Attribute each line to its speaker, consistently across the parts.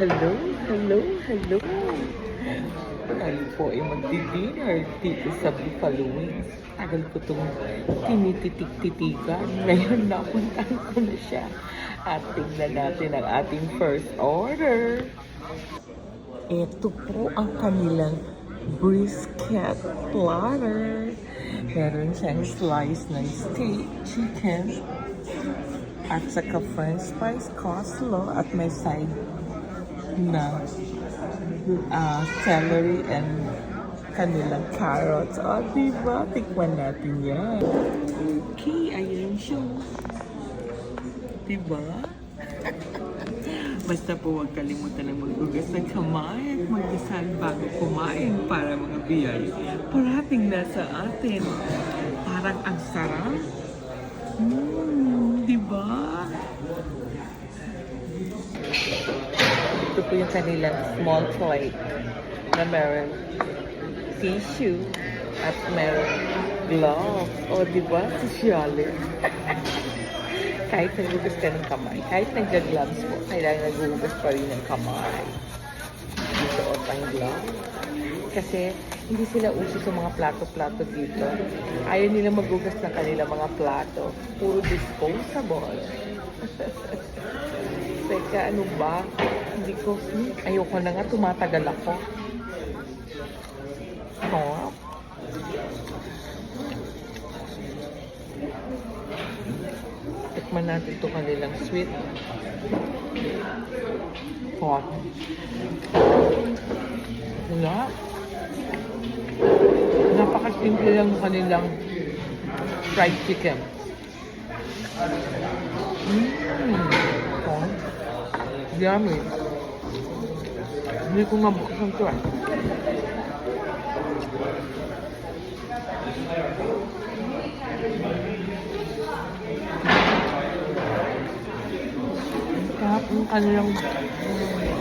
Speaker 1: Hello, hello, hello. Tayo po ay magdi-dinner dito sa Buffalo Wings. Tagal ko itong tinititik-titigan. Ngayon napuntahan ko na siya. At tingnan natin ang ating first order. Ito po ang kanilang brisket platter. Meron siyang slice ng steak, chicken, at saka french fries, coleslaw, at may side na celery and kanilang carrots. O, diba? Tikman natin yan. Okay, ayan siya. Diba? Basta po huwag kalimutan na maghugas ng kamay at magdasal bago kumain para mga biyay parating na sa atin. Parang ang sarap. Diba? Ito po yung kanilang small plate na meron tissue at meron gloves. O, diba? Sosyalin. Kahit naghugas ka ng kamay, kahit nagga-gloves po, kailangan naghugas pa rin ng kamay. Suot ang gloves. Kasi hindi sila uso sa mga plato-plato dito. Ayaw nila maghugas ng kanilang mga plato. Puro disposable. Teka, ano ba? Hindi ko, ayoko na nga, tumatagal ako. Oh. Tikman natin ito kanilang sweet hot. Wala. Napakasimple lang ng kanilang fried chicken. Oh. Yummy. Hindi ko mabuksan ito eh. Sarap yung kanilang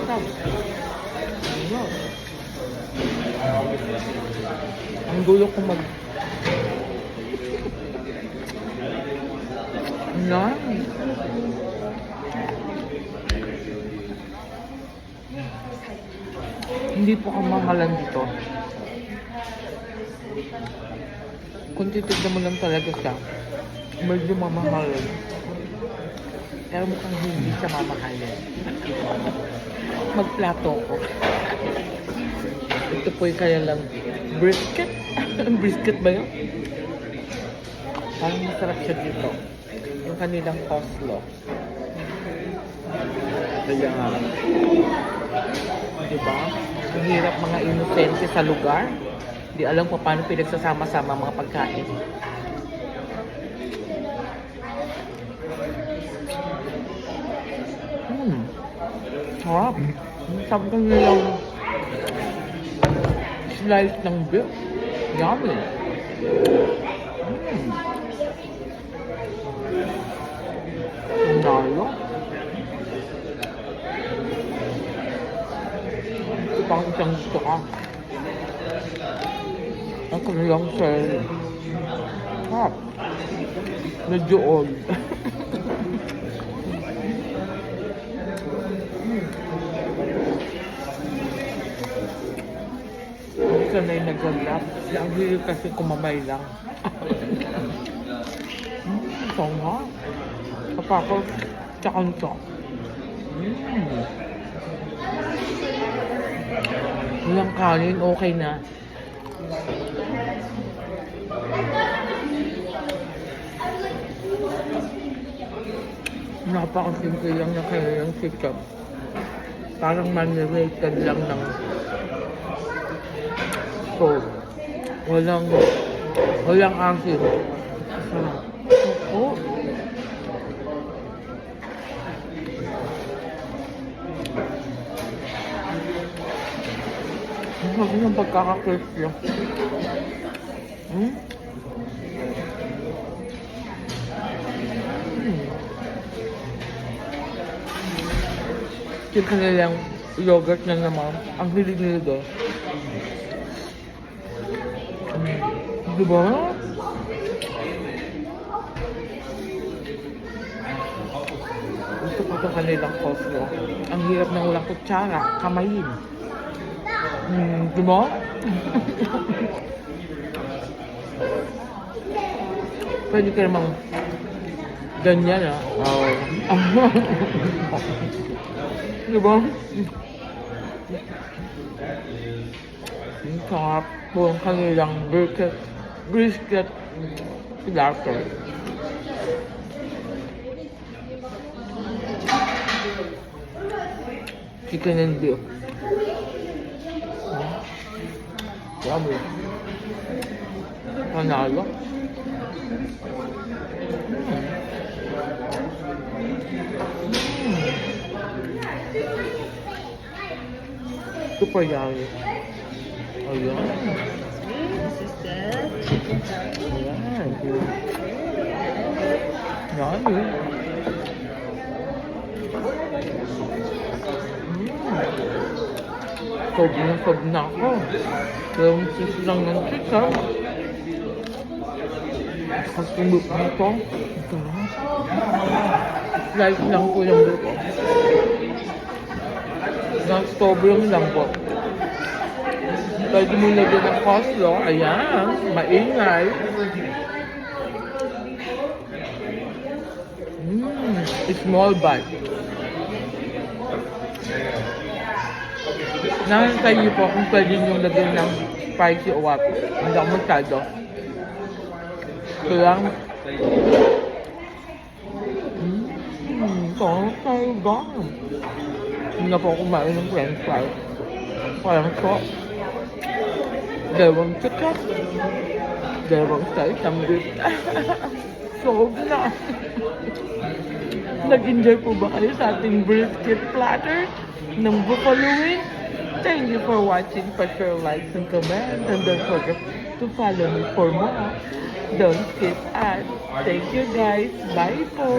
Speaker 1: sarap. Ang gulo ko mag... Hindi po kamahalan dito. Kung titignan mo lang talaga siya, medyo mamahalan. Pero mukhang hindi siya mamahalin. Magplato ko. Ito po yung kanilang brisket. Brisket ba yun? Parang masarap siya dito. Yung kanilang coleslaw. Kaya nga. Diba? Ang hirap mga inosente sa lugar. Di alam kung paano pinagsasama-sama mga pagkain. Sarap. Sarap ng nilang slice ng beef. Yummy. Nalo. Ito pang isang gusto ka. Ang kanilang celery. Sarap. Medyo old. Sanay nag-lap. Ang hilig kasi kumamay lang. Ito nga. Kapapos, tsaka nito. Walang kanin, okay na. Napakasimple lang na kanilang sikap. Parang man-rated lang ng salt. Walang acid. Oh. Ang sabi ng pagkaka-crispy. Yung kanilang yogurt na naman. Ang hilig nila doon. Diba? Gusto ko Itong kanilang coleslaw. Ang hirap ng walang kutsara, kamayin. Di mo? Pwede ka namang ganyan Oh. Di ba? Ang sarap po ang kanilang brisket platter. Chicken and beef. Yummy. Panalo. Super yummy. Ayan.
Speaker 2: This is the chicken curry.
Speaker 1: Ayan. Yummy. Sob na ako. Yung sis lang ng chicken. Kasi beef na ito. Ito na. Slice lang po yung beef. Sobrang lambot. Pwede mo lagyan ng coleslaw. Ayan. Maingay. Small bite. Nasa iyo po kung pwede nyo lagyan ng spicy o what. Hindi ako masyado. Kaya talaga. Hindi na po kumain ng french fries. Parang so. Dalawang chicken. Dalawang slice ng beef. Sob na. Nag-enjoy po ba kayo sa ating brisket platter ng buffalo wings? Thank you for watching. Pa-share, like, and comment. And don't forget to follow me for more. Don't skip ads. Thank you guys. Bye po.